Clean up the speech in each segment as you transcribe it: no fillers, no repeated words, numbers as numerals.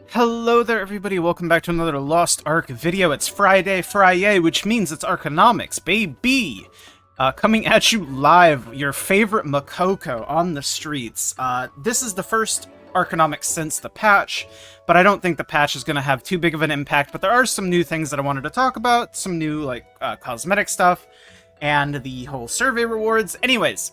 Hello there everybody, welcome back to another Lost Ark video. It's Friday, which means it's Arconomics, baby! Coming at you live, your favorite Makoko on the streets. This is the first Arconomics since the patch, but I don't think the patch is going to have too big of an impact, but there are some new things that I wanted to talk about, some new, cosmetic stuff, and the whole survey rewards. Anyways,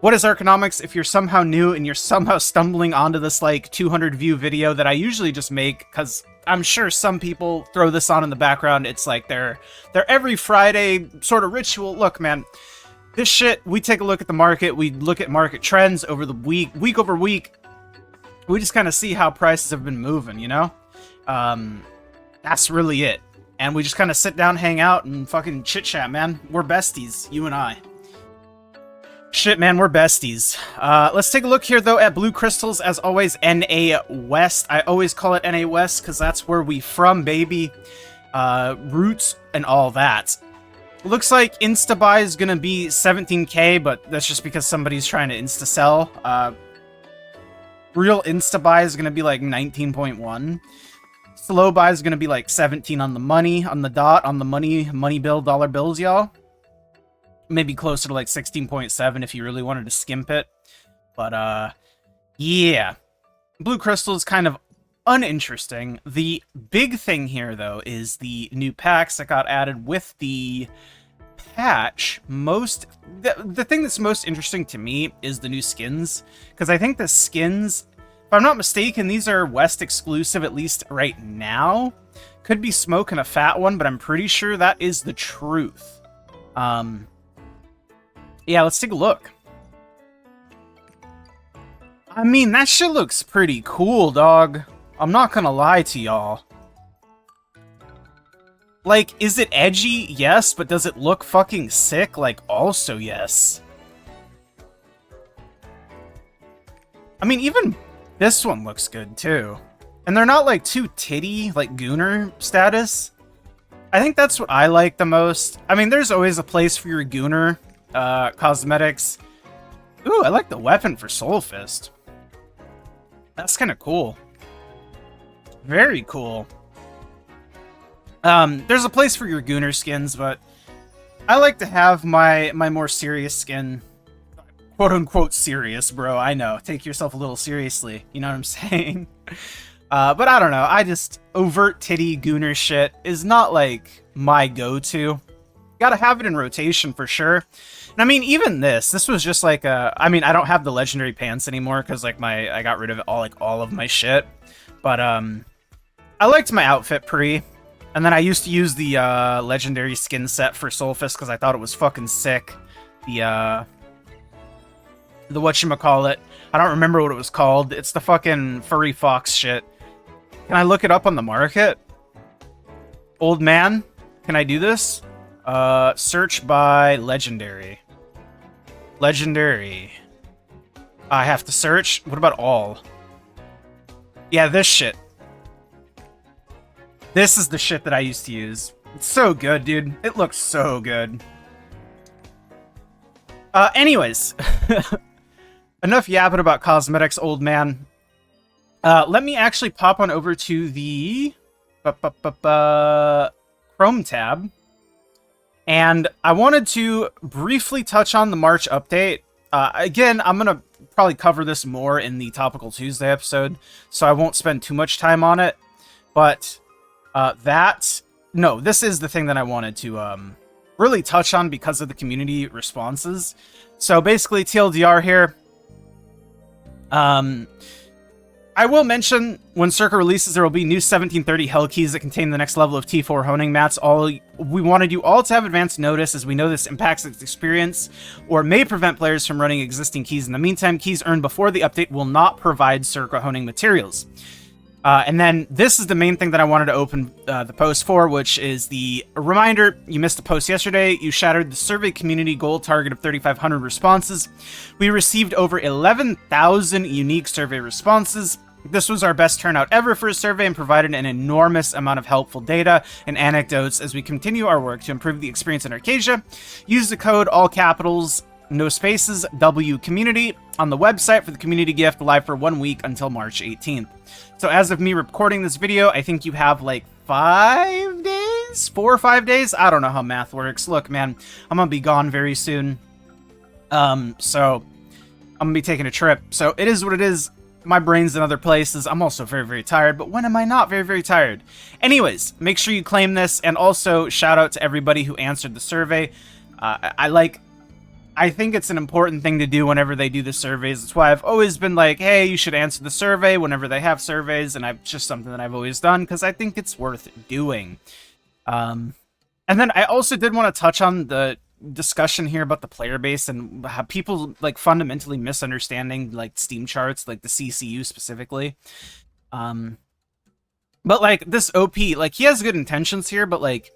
what is Arconomics? If you're somehow new and you're somehow stumbling onto this, 200 view video that I usually just make, because I'm sure some people throw this on in the background, it's like their every Friday sort of ritual. Look, man, this shit, we take a look at the market, we look at market trends over the week over week, we just kind of see how prices have been moving, you know? That's really it. And we just kind of sit down, hang out, and fucking chit-chat, man. We're besties, you and I. Shit, man, we're besties. Let's take a look here, though, at blue crystals. As always, NA West. I always call it NA West because that's where we from, baby. Roots and all that. Looks like insta-buy is going to be 17k, but that's just because somebody's trying to insta-sell. Real insta-buy is going to be like 19.1. Slow buy is going to be like 17 on the money, on the dot, on the money bill, dollar bills, y'all. Maybe closer to like 16.7 if you really wanted to skimp it. But, yeah. Blue crystal is kind of uninteresting. The big thing here, though, is the new packs that got added with the patch. The thing that's most interesting to me is the new skins. Because I think the skins, if I'm not mistaken, these are West exclusive, at least right now. Could be smoking a fat one, but I'm pretty sure that is the truth. Yeah, let's take a look. I mean, that shit looks pretty cool, dog. I'm not gonna lie to y'all. Like, is it edgy? Yes, but does it look fucking sick? Like, also yes. I mean, even this one looks good, too. And they're not, like, too titty, like Gooner status. I think that's what I like the most. I mean, there's always a place for your Gooner cosmetics. Ooh, I like the weapon for Soul Fist. That's kind of cool. Very cool. There's a place for your Gooner skins, but I like to have my more serious skin. Quote unquote serious, bro. I know. Take yourself a little seriously. You know what I'm saying? But I don't know. I just, overt titty Gooner shit is not like my go-to. Gotta have it in rotation for sure. And I mean, even this was just like I mean, I don't have the legendary pants anymore because like I got rid of all of my shit. But I liked my outfit pre, and then I used to use the legendary skin set for Soulfist because I thought it was fucking sick. The whatchamacallit, I don't remember what it was called. It's the fucking furry fox shit. Can I look it up on the market? Old man, can I do this? Search by legendary. Legendary. I have to search? What about all? Yeah, this shit. This is the shit that I used to use. It's so good, dude. It looks so good. Anyways. Enough yapping about cosmetics, old man. Let me actually pop on over to the Chrome tab. And I wanted to briefly touch on the March update. Again, I'm going to probably cover this more in the Topical Tuesday episode, so I won't spend too much time on it. But this is the thing that I wanted to really touch on because of the community responses. So basically, TLDR here. I will mention, when Circa releases, there will be new 1730 Hell Keys that contain the next level of T4 honing mats. We wanted you all to have advance notice, as we know this impacts its experience, or may prevent players from running existing keys. In the meantime, keys earned before the update will not provide Circa honing materials. And then this is the main thing that I wanted to open the post for, which is the reminder. You missed the post yesterday. You shattered the survey community goal target of 3,500 responses. We received over 11,000 unique survey responses. This was our best turnout ever for a survey and provided an enormous amount of helpful data and anecdotes as we continue our work to improve the experience in Arcadia. Use the code all capitals no spaces, W community, on the website for the community gift, live for 1 week until March 18th. So as of me recording this video, I think you have like 5 days? 4 or 5 days? I don't know how math works. Look, man, I'm gonna be gone very soon. So I'm gonna be taking a trip. So it is what it is. My brain's in other places. I'm also very, very tired, but when am I not very, very tired? Anyways, make sure you claim this, and also shout out to everybody who answered the survey. I think it's an important thing to do whenever they do the surveys. That's why I've always been like, hey, you should answer the survey whenever they have surveys, and it's just something that I've always done, because I think it's worth doing. And then I also did want to touch on the discussion here about the player base and how people like fundamentally misunderstanding like Steam charts, like the CCU specifically. But like this OP, like he has good intentions here, but like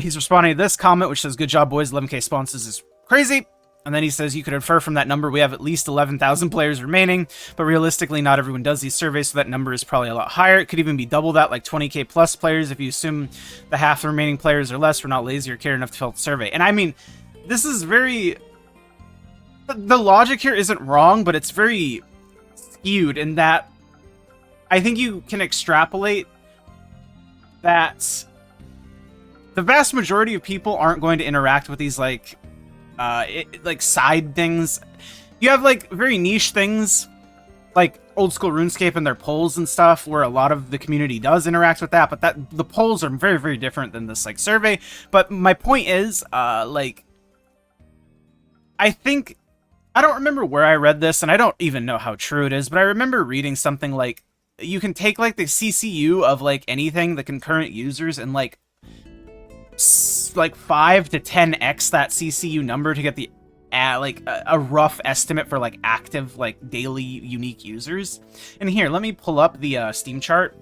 he's responding to this comment which says, "Good job, boys. 11K sponsors is crazy." And then he says, "You could infer from that number we have at least 11,000 players remaining, but realistically not everyone does these surveys, so that number is probably a lot higher. It could even be double that, like 20K plus players, if you assume the half the remaining players or less were not lazy or care enough to fill out the survey." And I mean, this is very... The logic here isn't wrong, but it's very skewed in that I think you can extrapolate that the vast majority of people aren't going to interact with these like side things. You have like very niche things like old school RuneScape and their polls and stuff where a lot of the community does interact with that, but the polls are very, very different than this like survey. But my point is like I think I don't remember where I read this, and I don't even know how true it is, but I remember reading something like you can take like the CCU of like anything, the concurrent users, and like 5 to 10x that CCU number to get the like a rough estimate for like active like daily unique users. And here, let me pull up the Steam chart.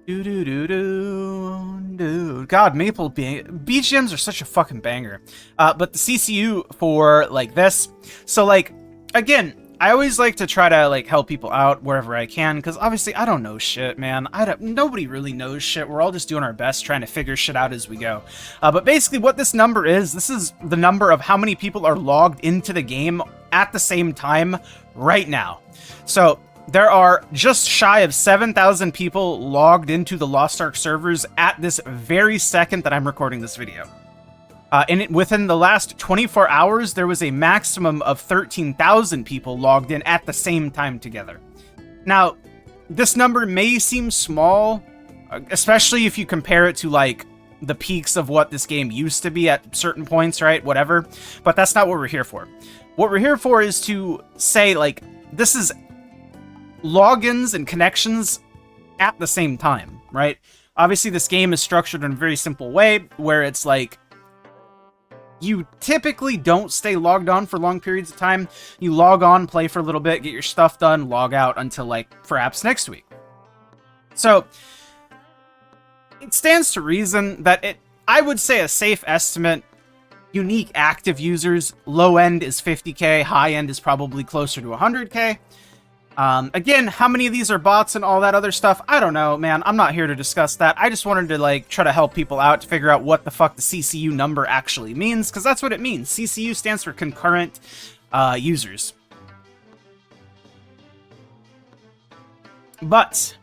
God, Maple BGMs are such a fucking banger. But the CCU for like this, so like again, I always like to try to like help people out wherever I can, because obviously I don't know shit, man. Nobody really knows shit. We're all just doing our best trying to figure shit out as we go. But basically what this number is, this is the number of how many people are logged into the game at the same time right now. So there are just shy of 7,000 people logged into the Lost Ark servers at this very second that I'm recording this video. And within the last 24 hours, there was a maximum of 13,000 people logged in at the same time together. Now, this number may seem small, especially if you compare it to, like, the peaks of what this game used to be at certain points, right? Whatever. But that's not what we're here for. What we're here for is to say, like, this is logins and connections at the same time, right? Obviously, this game is structured in a very simple way, where it's, like, you typically don't stay logged on for long periods of time. You log on, play for a little bit, get your stuff done, log out until, like, perhaps next week. So, it stands to reason that I would say a safe estimate, unique active users, low end is 50K, high end is probably closer to 100K. Again, how many of these are bots and all that other stuff? I don't know, man. I'm not here to discuss that. I just wanted to, like, try to help people out to figure out what the fuck the CCU number actually means, because that's what it means. CCU stands for concurrent users. But,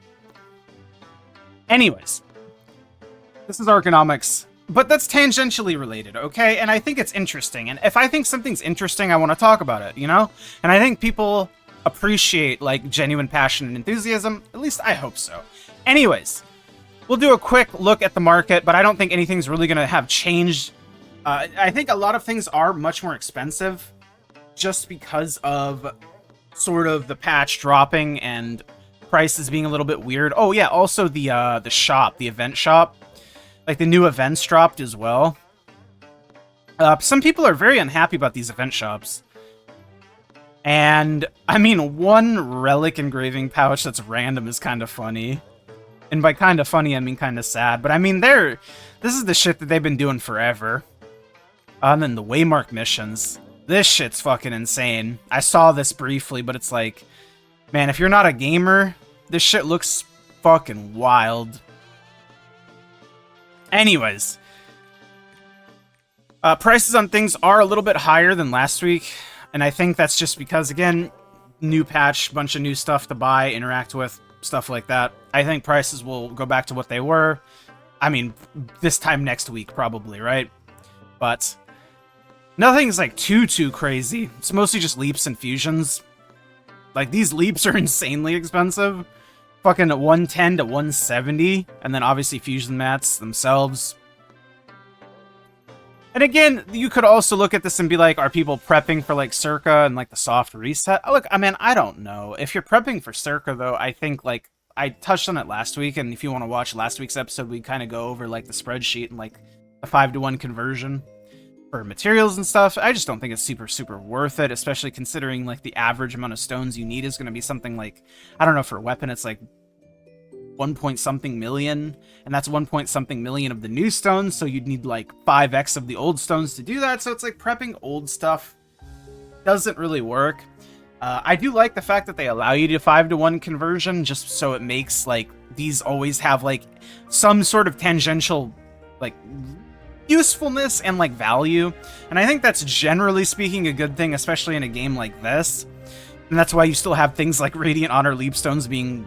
anyways, this is Arconomics, but that's tangentially related, okay? And I think it's interesting, and if I think something's interesting, I want to talk about it, you know? And I think people appreciate, like, genuine passion and enthusiasm. At least I hope so. Anyways, we'll do a quick look at the market, but I don't think anything's really going to have changed. I think a lot of things are much more expensive just because of sort of the patch dropping and prices being a little bit weird. Oh yeah, also the shop, the event shop. Like, the new events dropped as well. Some people are very unhappy about these event shops. And, I mean, one relic engraving pouch that's random is kind of funny. And by kind of funny, I mean kind of sad. But, I mean, this is the shit that they've been doing forever. And then the Waymark missions. This shit's fucking insane. I saw this briefly, but it's like, man, if you're not a gamer, this shit looks fucking wild. Anyways. Prices on things are a little bit higher than last week, and I think that's just because, again, new patch, bunch of new stuff to buy, interact with, stuff like that. I think prices will go back to what they were. I mean, this time next week, probably, right? But nothing's, like, too crazy. It's mostly just leaps and fusions. Like, these leaps are insanely expensive. Fucking 110 to 170, and then obviously fusion mats themselves. And again, you could also look at this and be like, are people prepping for, like, Circa and, like, the soft reset? Oh, look, I mean, I don't know. If you're prepping for Circa, though, I think, like, I touched on it last week, and if you want to watch last week's episode, we kind of go over, like, the spreadsheet and, like, the 5-to-1 conversion for materials and stuff. I just don't think it's super worth it, especially considering, like, the average amount of stones you need is going to be something like, I don't know, for a weapon, it's like 1-point-something million, and that's 1-point-something million of the new stones, so you'd need like 5x of the old stones to do that, so it's like prepping old stuff doesn't really work. I do like the fact that they allow you to 5-to-1 conversion, just so it makes, like, these always have, like, some sort of tangential, like, usefulness and, like, value, and I think that's generally speaking a good thing, especially in a game like this, and that's why you still have things like Radiant Honor Leap Stones being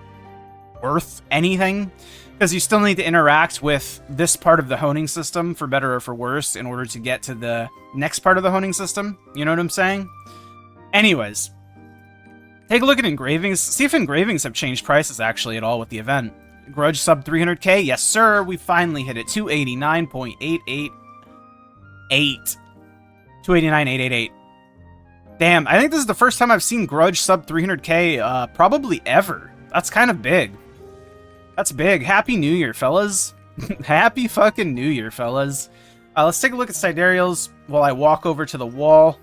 worth anything, because you still need to interact with this part of the honing system, for better or for worse, in order to get to the next part of the honing system. You know what I'm saying? Anyways, take a look at Engravings. See if Engravings have changed prices actually at all with the event. Grudge sub 300k? Yes, sir. We finally hit it. 289.888. 289.888. Damn, I think this is the first time I've seen Grudge sub 300k, probably ever. That's kind of big. That's big. Happy New Year, fellas. Happy fucking New Year, fellas. Let's take a look at Sidereals while I walk over to the wall,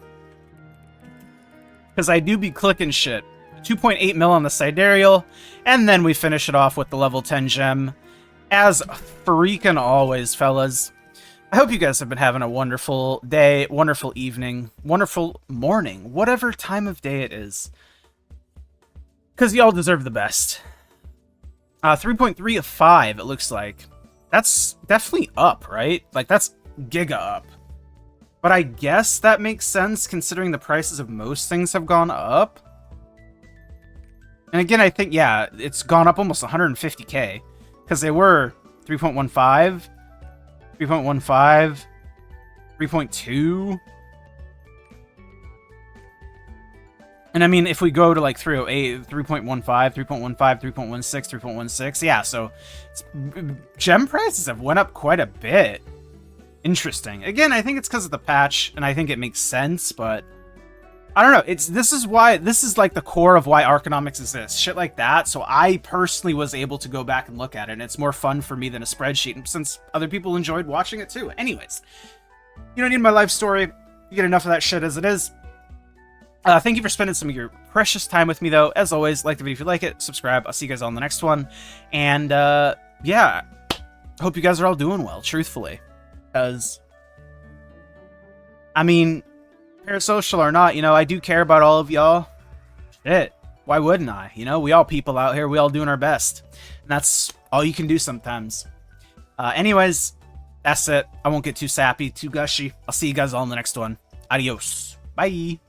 because I do be clicking shit. 2.8 mil on the Sidereal, and then we finish it off with the level 10 gem. As freaking always, fellas. I hope you guys have been having a wonderful day, wonderful evening, wonderful morning, whatever time of day it is, because y'all deserve the best. 3.3 of 5, it looks like. That's definitely up, right? Like, that's giga up. But I guess that makes sense, considering the prices of most things have gone up. And again, I think, yeah, it's gone up almost 150k. Because they were 3.15, 3.15, 3.2. And I mean, if we go to like 308, 3.15, 3.15, 3.16, 3.16, yeah, so gem prices have went up quite a bit. Interesting. Again, I think it's because of the patch, and I think it makes sense, but I don't know. This is like the core of why Arconomics exists. Shit like that. So I personally was able to go back and look at it, and it's more fun for me than a spreadsheet, since other people enjoyed watching it too. Anyways, you don't need my life story. You get enough of that shit as it is. Thank you for spending some of your precious time with me, though. As always, like the video if you like it, subscribe. I'll see you guys all in the next one. And, yeah, hope you guys are all doing well, truthfully. Because, I mean, parasocial or not, you know, I do care about all of y'all. Shit, why wouldn't I? You know, we all people out here, we all doing our best. And that's all you can do sometimes. Anyways, that's it. I won't get too sappy, too gushy. I'll see you guys all in the next one. Adios. Bye.